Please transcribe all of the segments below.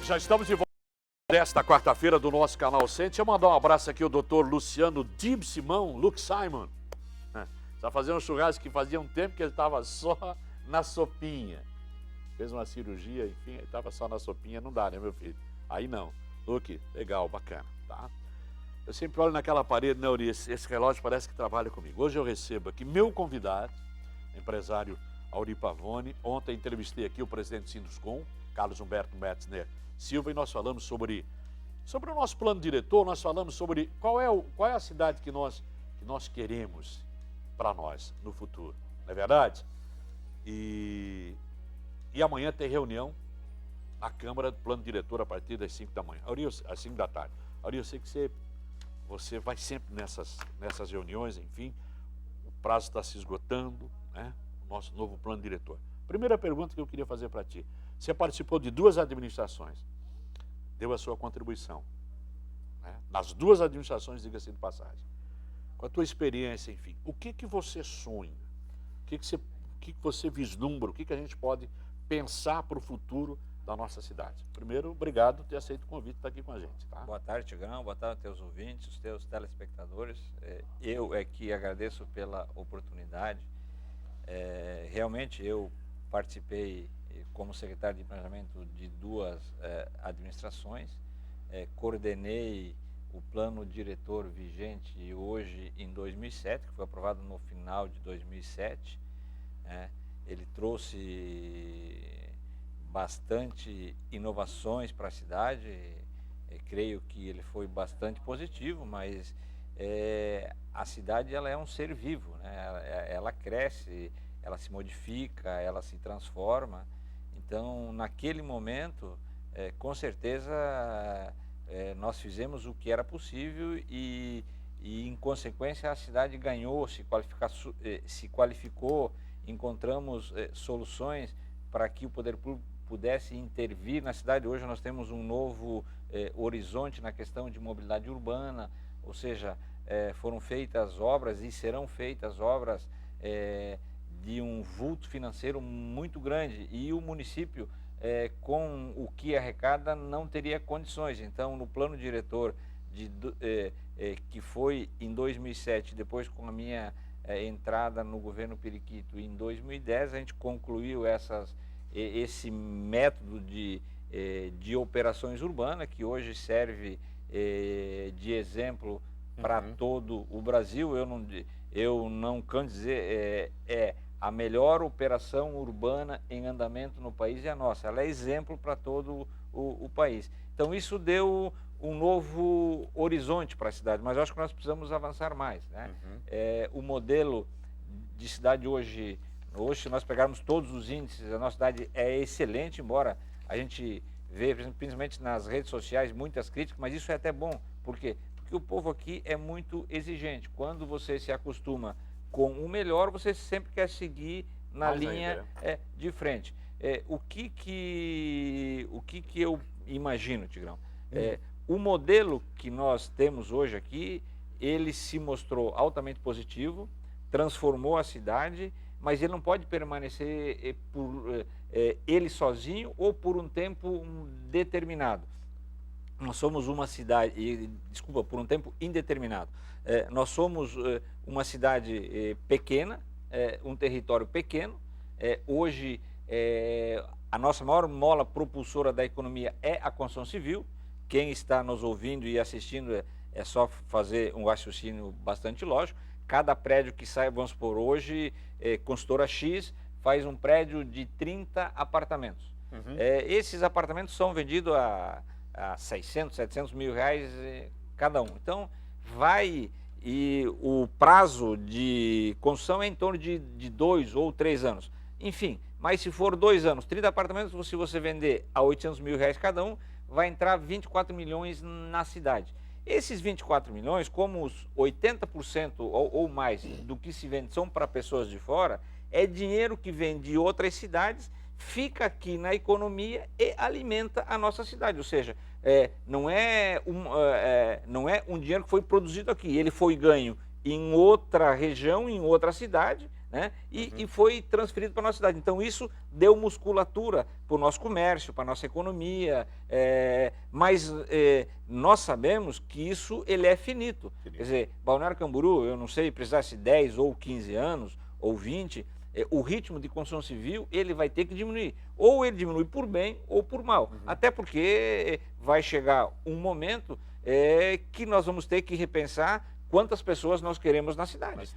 Já estamos de volta desta quarta-feira do nosso canal Cent. Deixa eu mandar um abraço aqui ao doutor Luciano Dib Simão, Luke Simon. Está fazendo um churrasco que fazia um tempo que ele estava só na sopinha. Fez uma cirurgia, enfim, ele estava só na sopinha. Não dá, né, meu filho? Aí não. Luke, legal, bacana, tá? Eu sempre olho naquela parede, né, Uri? Esse relógio parece que trabalha comigo. Hoje eu recebo aqui meu convidado, empresário Auri Pavone. Ontem entrevistei aqui o presidente do Sinduscom, Carlos Humberto Metzner Silva, e nós falamos sobre o nosso plano diretor, nós falamos sobre qual é a cidade que nós queremos para nós no futuro, não é verdade? E amanhã tem reunião na Câmara do Plano Diretor a partir das 5 da manhã, às 5 da tarde. Auri, eu sei que você vai sempre nessas reuniões, enfim, o prazo está se esgotando, né? O nosso novo plano diretor. Primeira pergunta que eu queria fazer para ti. Você participou de 2 administrações, deu a sua contribuição, né? Nas 2 administrações, diga-se de passagem. Com a tua experiência, enfim, o que você sonha? O que você vislumbra? O que a gente pode pensar para o futuro da nossa cidade? Primeiro, obrigado por ter aceito o convite de estar aqui com a gente. Tá? Boa tarde, Tigrão. Boa tarde aos teus ouvintes, os teus telespectadores. Eu que agradeço pela oportunidade. Realmente, eu participei como secretário de planejamento de 2 administrações, coordenei o plano diretor vigente hoje em 2007, que foi aprovado no final de 2007. Ele trouxe bastante inovações para a cidade, creio que ele foi bastante positivo, mas a cidade ela é um ser vivo, né? Ela cresce, ela se modifica, ela se transforma. Então, naquele momento, com certeza, nós fizemos o que era possível e em consequência, a cidade ganhou, se qualificou, encontramos soluções para que o poder público pudesse intervir na cidade. Hoje nós temos um novo horizonte na questão de mobilidade urbana, ou seja, foram feitas obras e serão feitas obras de um vulto financeiro muito grande, e o município, com o que arrecada, não teria condições. Então, no plano diretor que foi em 2007, depois com a minha entrada no governo Periquito em 2010, a gente concluiu esse método de operações urbanas, que hoje serve de exemplo para todo o Brasil. Eu não canso dizer, a melhor operação urbana em andamento no país é a nossa. Ela é exemplo para todo o país. Então, isso deu um novo horizonte para a cidade, mas eu acho que nós precisamos avançar mais, né? O modelo de cidade hoje, se nós pegarmos todos os índices, a nossa cidade é excelente, embora a gente vê, principalmente nas redes sociais, muitas críticas, mas isso é até bom. Por quê? Porque o povo aqui é muito exigente. Quando você se acostuma com o melhor, você sempre quer seguir na linha de frente. O que eu imagino, Tigrão? O modelo que nós temos hoje aqui, ele se mostrou altamente positivo, transformou a cidade, mas ele não pode permanecer por ele sozinho ou por um tempo determinado. Nós somos uma cidade, por um tempo indeterminado. Nós somos uma cidade pequena, um território pequeno. Hoje, a nossa maior mola propulsora da economia é a construção civil. Quem está nos ouvindo e assistindo é só fazer um raciocínio bastante lógico. Cada prédio que sai, vamos supor, hoje, construtora X faz um prédio de 30 apartamentos. Esses apartamentos são vendidos a 600, 700 mil reais cada um. Então, e o prazo de construção é em torno de 2 ou 3 anos. Enfim, mas se for 2 anos, 30 apartamentos, se você vender a 800 mil reais cada um, vai entrar 24 milhões na cidade. Esses 24 milhões, como os 80% ou mais do que se vende são para pessoas de fora, é dinheiro que vem de outras cidades, fica aqui na economia e alimenta a nossa cidade. Ou seja, não é um dinheiro que foi produzido aqui, ele foi ganho em outra região, em outra cidade, né? E foi transferido para a nossa cidade. Então isso deu musculatura para o nosso comércio, para a nossa economia, mas nós sabemos que isso ele é finito. Quer dizer, Balneário Camboriú, eu não sei, precisasse 10 ou 15 anos, ou 20, o ritmo de construção civil ele vai ter que diminuir. Ou ele diminui por bem ou por mal. Até porque vai chegar um momento que nós vamos ter que repensar quantas pessoas nós queremos na cidade.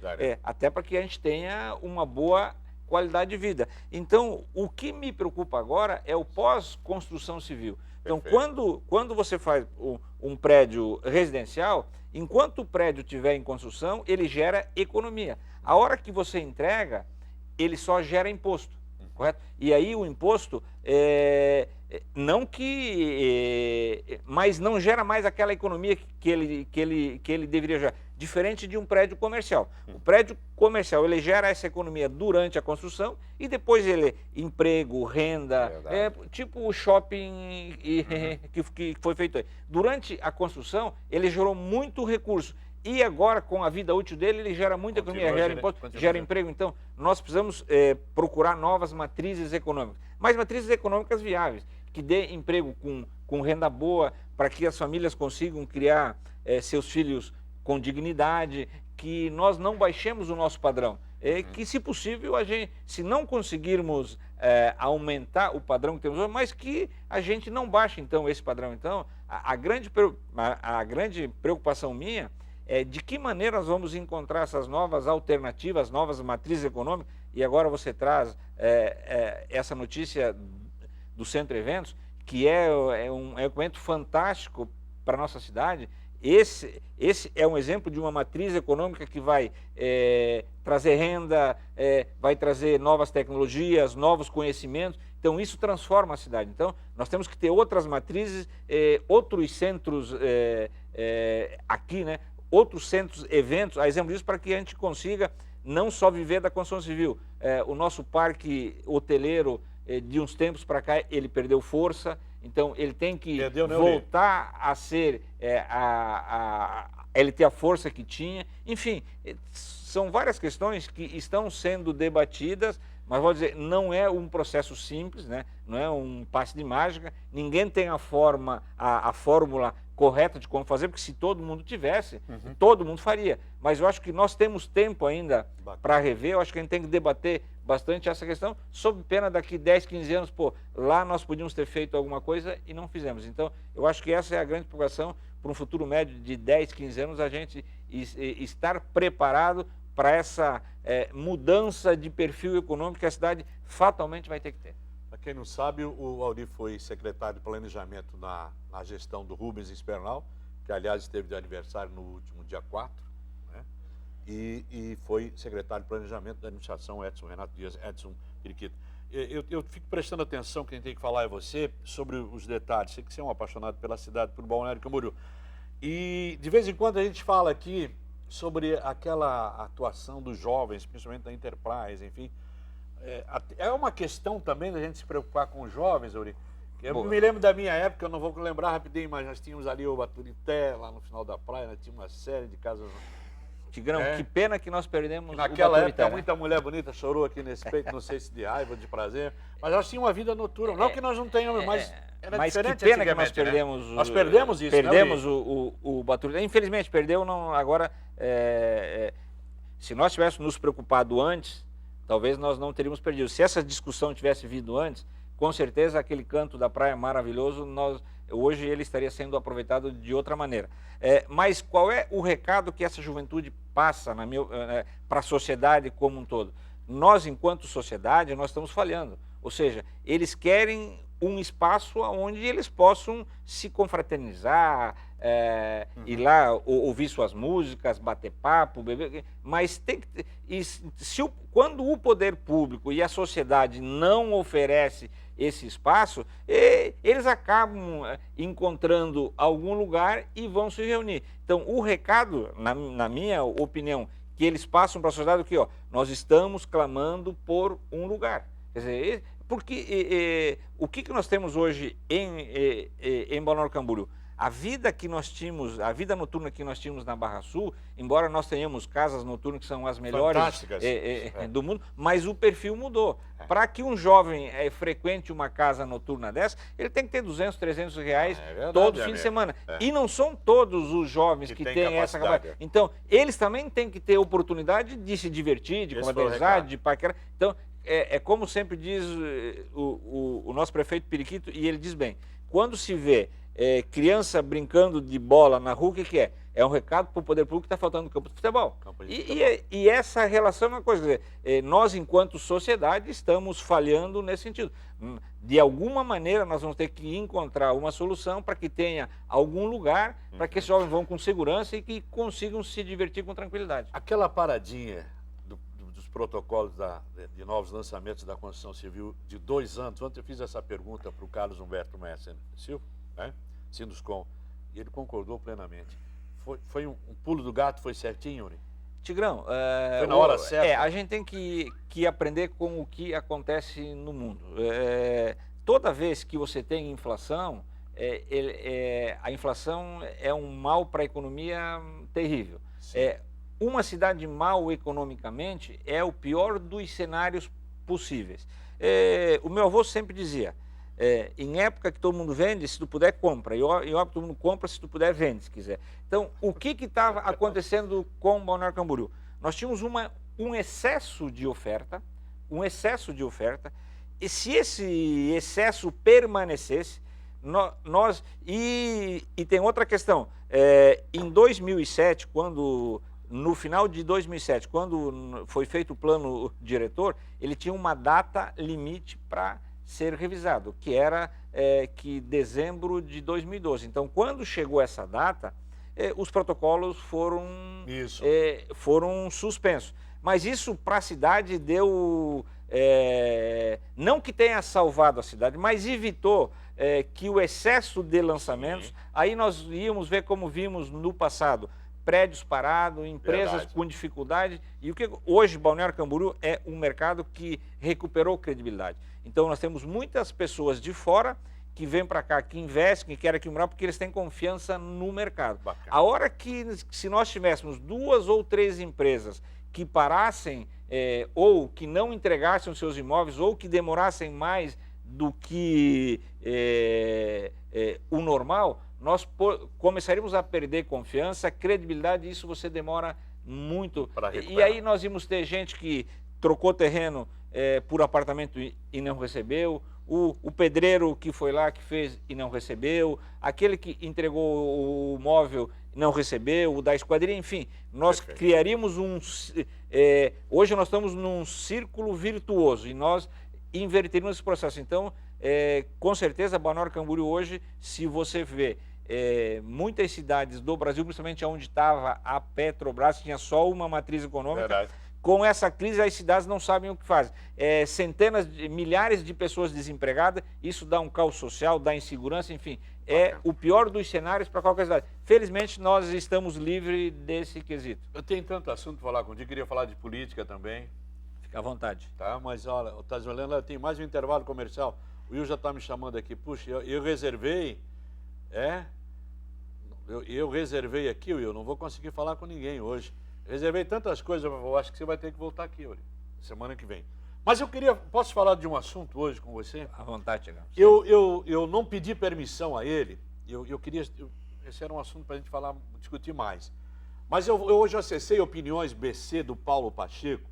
Até para que a gente tenha uma boa qualidade de vida. Então, o que me preocupa agora é o pós-construção civil. Então, quando você faz um prédio residencial, enquanto o prédio estiver em construção, ele gera economia. A hora que você entrega, ele só gera imposto, correto? E aí o imposto, mas não gera mais aquela economia que ele deveria gerar. Diferente de um prédio comercial. O prédio comercial, ele gera essa economia durante a construção e depois ele emprego, renda, tipo o shopping que foi feito aí. Durante a construção, ele gerou muito recurso. E agora, com a vida útil dele, ele gera muita economia, gera imposto, gera emprego. Então, nós precisamos procurar novas matrizes econômicas. Mas matrizes econômicas viáveis, que dê emprego com renda boa, para que as famílias consigam criar seus filhos com dignidade, que nós não baixemos o nosso padrão. Que, se possível, se não conseguirmos aumentar o padrão que temos hoje, mas que a gente não baixe, então, esse padrão. Então, a grande preocupação minha é de que maneira nós vamos encontrar essas novas alternativas, novas matrizes econômicas, e agora você traz essa notícia do Centro Eventos, que é um evento fantástico para a nossa cidade. Esse é um exemplo de uma matriz econômica que vai trazer renda, vai trazer novas tecnologias, novos conhecimentos. Então, isso transforma a cidade. Então, nós temos que ter outras matrizes, outros centros aqui, né? Outros centros, eventos, a exemplo disso, para que a gente consiga não só viver da construção civil. O nosso parque hoteleiro, de uns tempos para cá, ele perdeu força. Então, ele tem que voltar a ser, ele ter a força que tinha. Enfim, são várias questões que estão sendo debatidas, mas vou dizer, não é um processo simples, né? Não é um passe de mágica, ninguém tem a fórmula correta de como fazer, porque se todo mundo tivesse, todo mundo faria. Mas eu acho que nós temos tempo ainda para rever, eu acho que a gente tem que debater bastante essa questão, sob pena daqui 10, 15 anos, lá nós podíamos ter feito alguma coisa e não fizemos. Então, eu acho que essa é a grande preocupação para um futuro médio de 10, 15 anos, a gente estar preparado para essa mudança de perfil econômico que a cidade fatalmente vai ter que ter. Para quem não sabe, o Auri foi secretário de Planejamento na gestão do Rubens Espernal, que aliás esteve de aniversário no último dia 4, né? E foi secretário de Planejamento da administração Renato Dias, Edson Periquito. Eu fico prestando atenção, quem tem que falar é você, sobre os detalhes. Sei que você é um apaixonado pela cidade, pelo Balneário Camboriú. E de vez em quando a gente fala aqui sobre aquela atuação dos jovens, principalmente da Enterprise, enfim. É uma questão também da gente se preocupar com os jovens, Auri. Eu me lembro da minha época, eu não vou lembrar rapidinho, mas nós tínhamos ali o Baturité, lá no final da praia, nós tínhamos uma série de casas. Tigrão, que pena que nós perdemos naquela época, muita mulher bonita chorou aqui nesse peito, não sei se de raiva ou de prazer, mas elas tinham uma vida noturna. Não que nós não tenhamos, mas era diferente. Que pena que nós perdemos. Né? Nós perdemos isso, perdemos, né, o Baturité. Infelizmente, perdeu. Não, agora, se nós tivéssemos nos preocupado antes, talvez nós não teríamos perdido. Se essa discussão tivesse vindo antes, com certeza aquele canto da praia maravilhoso, hoje ele estaria sendo aproveitado de outra maneira. Mas qual é o recado que essa juventude passa para a sociedade como um todo? Nós, enquanto sociedade, nós estamos falhando. Ou seja, eles querem um espaço onde eles possam se confraternizar, ir lá ouvir suas músicas, bater papo, beber, mas tem que, quando o poder público e a sociedade não oferece esse espaço, eles acabam encontrando algum lugar e vão se reunir. Então, o recado, na minha opinião, que eles passam para a sociedade, nós estamos clamando por um lugar. Quer dizer, porque o que nós temos hoje em Balneário Camboriú? A vida que nós tínhamos, a vida noturna que nós tínhamos na Barra Sul, embora nós tenhamos casas noturnas que são as melhores do mundo, mas o perfil mudou. Para que um jovem frequente uma casa noturna dessa, ele tem que ter 200, 300 reais todo fim de semana. E não são todos os jovens que têm essa capacidade. Então, eles também têm que ter oportunidade de se divertir, de conversar, de paquerar. Então, como sempre diz o nosso prefeito Periquito, e ele diz bem, quando se vê criança brincando de bola na rua, o que é? É um recado para o poder público que está faltando no campo de futebol. E essa relação é uma coisa, quer dizer, nós, enquanto sociedade, estamos falhando nesse sentido. De alguma maneira, nós vamos ter que encontrar uma solução para que tenha algum lugar para que esses jovens vão com segurança e que consigam se divertir com tranquilidade. Aquela paradinha dos protocolos de novos lançamentos da Construção Civil de 2 anos, ontem eu fiz essa pergunta para o Carlos Humberto Messer Silva, né? Sinduscom, e ele concordou plenamente. Foi um pulo do gato, foi certinho, Yuri? Tigrão, foi na hora certa? A gente tem que aprender com o que acontece no mundo. Toda vez que você tem inflação, a inflação é um mal para a economia terrível. Uma cidade mal economicamente é o pior dos cenários possíveis. O meu avô sempre dizia, em época que todo mundo vende, se tu puder, compra. Em época que todo mundo compra, se tu puder, vende, se quiser. Então, o que estava acontecendo com Balneário Camboriú? Nós tínhamos um excesso de oferta, e se esse excesso permanecesse, e tem outra questão, em 2007, no final de 2007, quando foi feito o plano diretor, ele tinha uma data limite para ser revisado, que era dezembro de 2012. Então, quando chegou essa data, os protocolos foram suspensos. Mas isso para a cidade deu, não que tenha salvado a cidade, mas evitou que o excesso de lançamentos, aí nós íamos ver como vimos no passado, prédios parados, empresas com dificuldade, e hoje Balneário Camboriú é um mercado que recuperou credibilidade. Então nós temos muitas pessoas de fora que vêm para cá, que investem, que querem aqui morar, porque eles têm confiança no mercado. Bacana. A hora que, se nós tivéssemos 2 ou 3 empresas que parassem ou que não entregassem os seus imóveis ou que demorassem mais do que o normal, nós começaríamos a perder confiança, credibilidade, e isso você demora muito. E aí nós íamos ter gente que trocou terreno por apartamento e não recebeu, o pedreiro que foi lá, que fez e não recebeu, aquele que entregou o móvel não recebeu, o da esquadrilha, enfim, nós criaríamos hoje nós estamos num círculo virtuoso e nós inverteríamos esse processo. Então, com certeza, Balneário Camboriú hoje, se você vê muitas cidades do Brasil, principalmente onde estava a Petrobras, tinha só uma matriz econômica. Verdade. Com essa crise, as cidades não sabem o que fazem. Milhares de pessoas desempregadas, isso dá um caos social, dá insegurança, enfim. O pior dos cenários para qualquer cidade. Felizmente, nós estamos livres desse quesito. Eu tenho tanto assunto para falar contigo, queria falar de política também. Fica à vontade. Tá, mas olha, o Taz olhando, eu tenho mais um intervalo comercial. O Will já está me chamando aqui. Puxa, eu reservei, eu reservei aqui, Will, não vou conseguir falar com ninguém hoje. Reservei tantas coisas, eu acho que você vai ter que voltar aqui, Will, semana que vem. Mas posso falar de um assunto hoje com você? À vontade, Tigrão. Eu não pedi permissão a ele, esse era um assunto para a gente discutir mais. Mas eu hoje acessei Opiniões BC do Paulo Pacheco,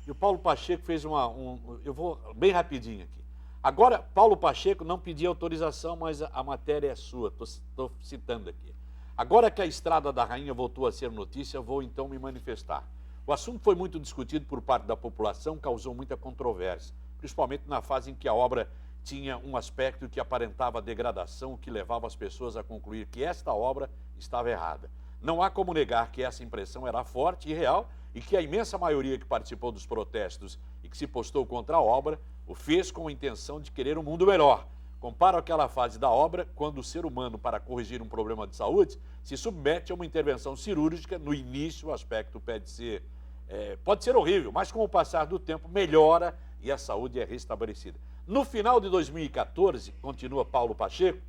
e o Paulo Pacheco fez eu vou bem rapidinho aqui. Agora, Paulo Pacheco não pediu autorização, mas a matéria é sua, estou citando aqui. Agora que a Estrada da Rainha voltou a ser notícia, vou então me manifestar. O assunto foi muito discutido por parte da população, causou muita controvérsia, principalmente na fase em que a obra tinha um aspecto que aparentava degradação, que levava as pessoas a concluir que esta obra estava errada. Não há como negar que essa impressão era forte e real e que a imensa maioria que participou dos protestos e que se postou contra a obra o fez com a intenção de querer um mundo melhor. Comparo aquela fase da obra, quando o ser humano, para corrigir um problema de saúde, se submete a uma intervenção cirúrgica. No início, o aspecto pode ser horrível, mas com o passar do tempo melhora e a saúde é restabelecida. No final de 2014, continua Paulo Pacheco,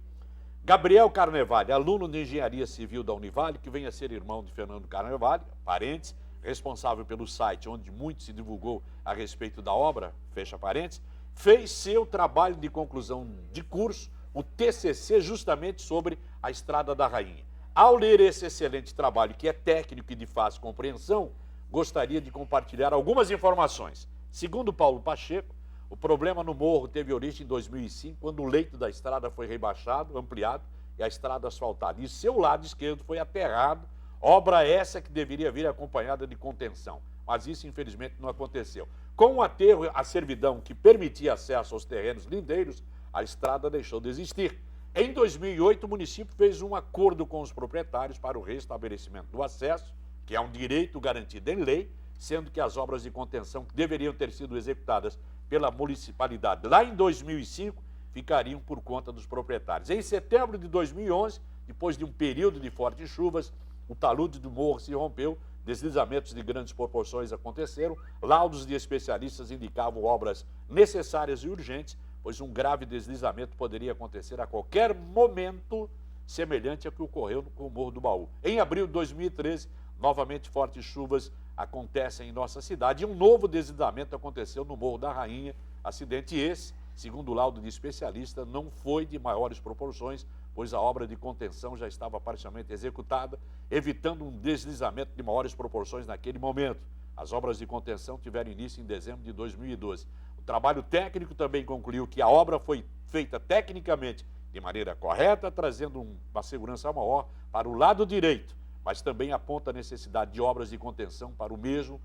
Gabriel Carnevale, aluno de Engenharia Civil da Univale, que vem a ser irmão de Fernando Carnevale, parentes, responsável pelo site onde muito se divulgou a respeito da obra, fecha parênteses, fez seu trabalho de conclusão de curso, o TCC, justamente sobre a Estrada da Rainha. Ao ler esse excelente trabalho, que é técnico e de fácil compreensão, gostaria de compartilhar algumas informações. Segundo Paulo Pacheco, o problema no morro teve origem em 2005, quando o leito da estrada foi rebaixado, ampliado e a estrada asfaltada. E seu lado esquerdo foi aterrado, obra essa que deveria vir acompanhada de contenção. Mas isso, infelizmente, não aconteceu. Com o aterro, a servidão que permitia acesso aos terrenos lindeiros, a estrada deixou de existir. Em 2008, o município fez um acordo com os proprietários para o restabelecimento do acesso, que é um direito garantido em lei, sendo que as obras de contenção que deveriam ter sido executadas pela municipalidade lá em 2005 ficariam por conta dos proprietários. Em setembro de 2011, depois de um período de fortes chuvas, o talude do morro se rompeu, deslizamentos de grandes proporções aconteceram, laudos de especialistas indicavam obras necessárias e urgentes, pois um grave deslizamento poderia acontecer a qualquer momento, semelhante ao que ocorreu com o Morro do Baú. Em abril de 2013, novamente fortes chuvas acontecem em nossa cidade e um novo deslizamento aconteceu no Morro da Rainha. Acidente esse, segundo o laudo de especialista, não foi de maiores proporções, pois a obra de contenção já estava parcialmente executada, evitando um deslizamento de maiores proporções naquele momento. As obras de contenção tiveram início em dezembro de 2012. O trabalho técnico também concluiu que a obra foi feita tecnicamente de maneira correta, trazendo uma segurança maior para o lado direito, mas também aponta a necessidade de obras de contenção para o mesmo,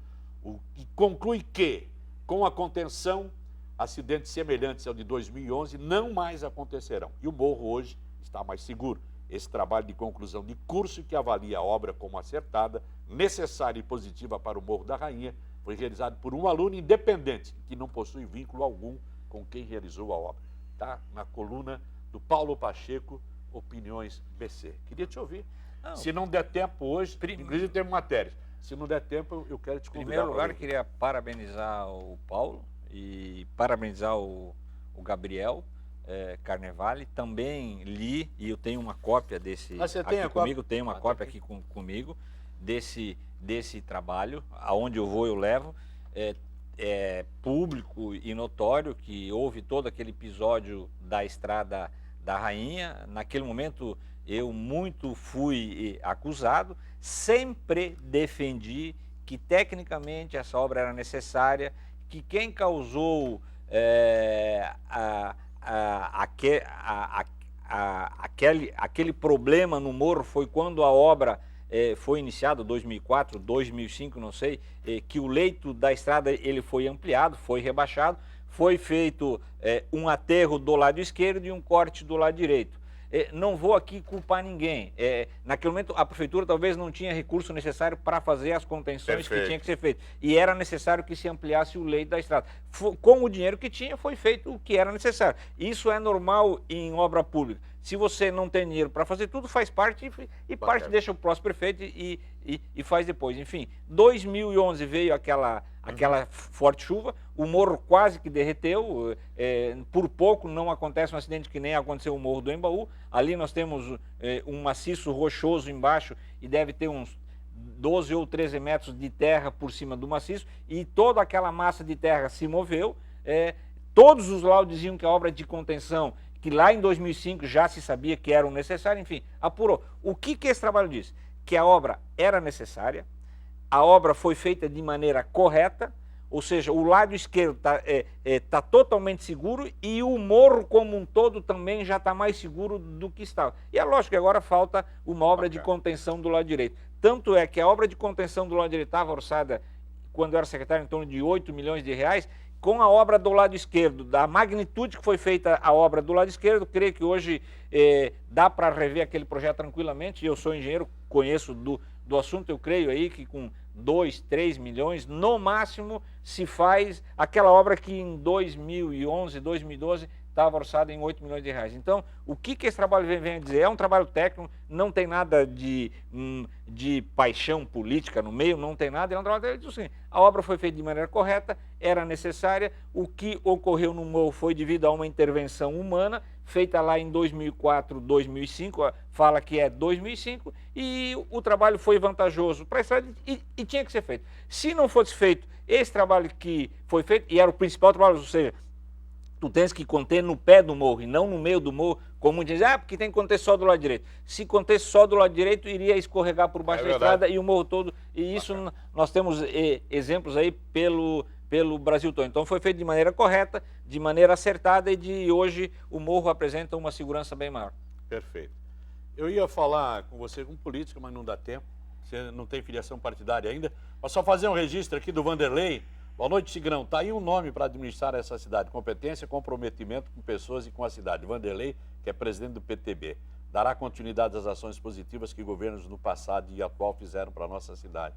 e conclui que, com a contenção, acidentes semelhantes ao de 2011 não mais acontecerão. E o morro hoje está mais seguro. Esse trabalho de conclusão de curso, que avalia a obra como acertada, necessária e positiva para o Morro da Rainha, foi realizado por um aluno independente, que não possui vínculo algum com quem realizou a obra. Está na coluna do Paulo Pacheco, Opiniões BC. Queria te ouvir. Não. Se não der tempo hoje, inclusive tem matérias. Se não der tempo, eu quero te convidar. Em primeiro lugar, queria parabenizar o Paulo e parabenizar o Gabriel Carnevale. Também li, e eu tenho uma cópia desse aqui comigo, tenho uma cópia aqui comigo, desse trabalho. Aonde eu vou, eu levo. É público e notório que houve todo aquele episódio da Estrada da Rainha. Naquele momento, eu muito fui acusado, sempre defendi que tecnicamente essa obra era necessária, que quem causou aquele problema no morro foi quando a obra foi iniciada, 2004, 2005, não sei, que o leito da estrada ele foi ampliado, foi rebaixado, foi feito um aterro do lado esquerdo e um corte do lado direito. Não vou aqui culpar ninguém. Naquele momento, a prefeitura talvez não tinha recurso necessário para fazer as contenções que tinha que ser feito. E era necessário que se ampliasse o leito da estrada. Com o dinheiro que tinha, foi feito o que era necessário. Isso é normal em obra pública. Se você não tem dinheiro para fazer tudo, faz parte e parte deixa o próximo prefeito e faz depois. Enfim, 2011 veio aquela forte chuva, o morro quase que derreteu, por pouco não acontece um acidente que nem aconteceu no Morro do Embaú. Ali nós temos um maciço rochoso embaixo e deve ter uns 12 ou 13 metros de terra por cima do maciço, e toda aquela massa de terra se moveu. Todos os laudos diziam que a obra de contenção, que lá em 2005 já se sabia que era necessário, enfim, apurou. O que esse trabalho diz? Que a obra era necessária, a obra foi feita de maneira correta, ou seja, o lado esquerdo tá totalmente seguro e o morro como um todo também já está mais seguro do que estava. E é lógico que agora falta uma obra de contenção do lado direito. Tanto é que a obra de contenção do lado direito estava orçada, quando eu era secretário, em torno de 8 milhões de reais, com a obra do lado esquerdo, da magnitude que foi feita a obra do lado esquerdo, creio que hoje dá para rever aquele projeto tranquilamente. Eu sou engenheiro, conheço do assunto, eu creio aí que com 2, 3 milhões, no máximo, se faz aquela obra que em 2011, 2012, estava orçada em 8 milhões de reais. Então, o que esse trabalho vem dizer? É um trabalho técnico, não tem nada de paixão política no meio, não tem nada, é um trabalho que diz assim, a obra foi feita de maneira correta, era necessária. O que ocorreu no morro foi devido a uma intervenção humana, feita lá em 2004, 2005, fala que é 2005, e o trabalho foi vantajoso para a estrada e tinha que ser feito. Se não fosse feito esse trabalho que foi feito, e era o principal trabalho, ou seja, tu tens que conter no pé do morro e não no meio do morro, como dizem, porque tem que conter só do lado direito. Se conter só do lado direito, iria escorregar por baixo da estrada e o morro todo. E isso nós temos exemplos aí pelo Brasil todo. Então foi feito de maneira correta, de maneira acertada, e de hoje o morro apresenta uma segurança bem maior. Perfeito. Eu ia falar com você com política, mas não dá tempo. Você não tem filiação partidária ainda. Vou só fazer um registro aqui do Vanderlei. Boa noite, Tigrão. Está aí um nome para administrar essa cidade. Competência, comprometimento com pessoas e com a cidade. Vanderlei, que é presidente do PTB. Dará continuidade às ações positivas que governos no passado e atual fizeram para a nossa cidade.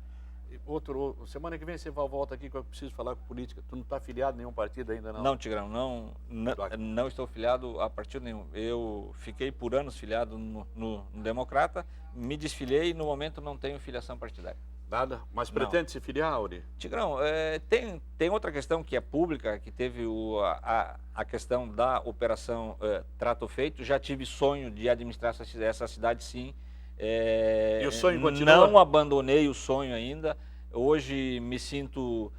Semana que vem você volta aqui que eu preciso falar com política. Tu não está afiliado a nenhum partido ainda, não? Não, Tigrão, não estou filiado a partido nenhum. Eu fiquei por anos filiado no Democrata, me desfiliei e no momento não tenho filiação partidária. Nada? Mas pretende se filiar, Auri? Tigrão, tem outra questão que é pública, que teve a questão da operação Trato Feito. Já tive sonho de administrar essa cidade, sim. E o sonho continua? Não abandonei o sonho ainda. Hoje me sinto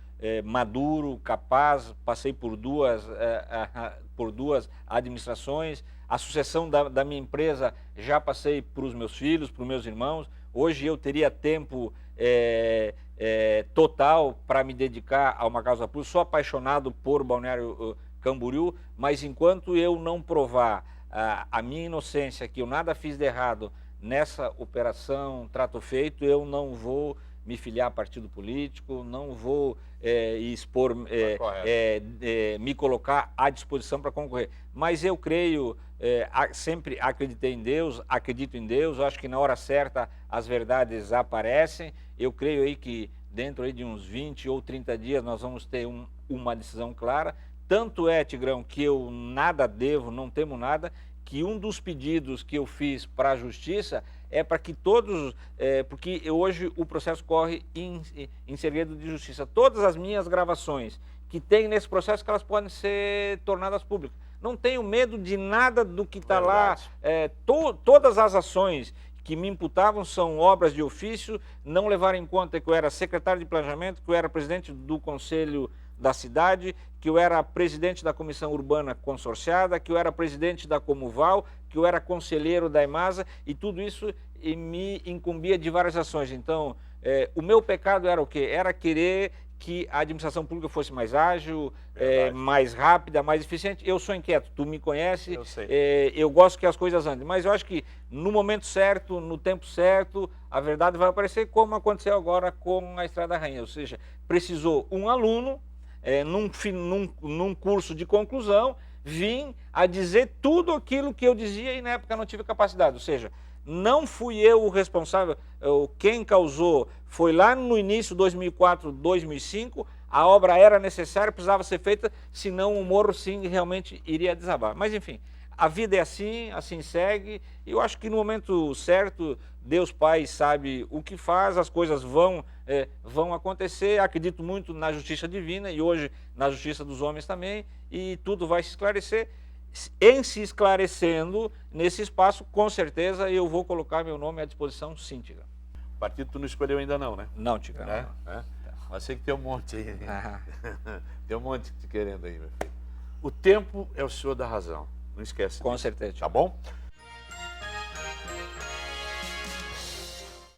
maduro, capaz. Passei por duas administrações. A sucessão da minha empresa já passei para os meus filhos, para os meus irmãos. Hoje eu teria tempo total para me dedicar a uma causa pública. Sou apaixonado por Balneário Camboriú, mas enquanto eu não provar a minha inocência, que eu nada fiz de errado nessa operação Trato Feito, eu não vou me filiar a partido político, não vou expor, me colocar à disposição para concorrer. Mas eu creio, sempre acreditei em Deus, acredito em Deus, acho que na hora certa as verdades aparecem. Eu creio aí que dentro aí de uns 20 ou 30 dias nós vamos ter uma decisão clara. Tanto é, Tigrão, que eu nada devo, não temo nada, que um dos pedidos que eu fiz para a Justiça é para que todos, porque hoje o processo corre em segredo de justiça, todas as minhas gravações que tem nesse processo, que elas podem ser tornadas públicas. Não tenho medo de nada do que está lá. Todas as ações que me imputavam são obras de ofício, não levaram em conta que eu era secretário de planejamento, que eu era presidente do conselho da cidade, que eu era presidente da comissão urbana consorciada, que eu era presidente da Comuval, que eu era conselheiro da EMASA, e tudo isso me incumbia de várias ações. Então, o meu pecado era o quê? Era querer que a administração pública fosse mais ágil, mais rápida, mais eficiente. Eu sou inquieto, tu me conhece, eu gosto que as coisas andem, mas eu acho que no momento certo, no tempo certo, a verdade vai aparecer, como aconteceu agora com a Estrada Rainha. Ou seja, precisou um aluno, num curso de conclusão, vim a dizer tudo aquilo que eu dizia e na época não tive capacidade. Ou seja, não fui eu o responsável, quem causou foi lá no início, 2004, 2005, a obra era necessária, precisava ser feita, senão o morro sim realmente iria desabar. Mas enfim, a vida é assim segue, e eu acho que no momento certo, Deus Pai sabe o que faz, as coisas vão acontecer. Acredito muito na justiça divina e hoje na justiça dos homens também, e tudo vai se esclarecer. Em se esclarecendo nesse espaço, com certeza eu vou colocar meu nome à disposição, sim, Tigrão. O partido tu não escolheu ainda não, né? Não, Tigrão. Mas sei que tem um monte aí. Tem um monte te querendo aí, meu filho. O tempo é o senhor da razão. Não esquece. Com certeza. Tá bom?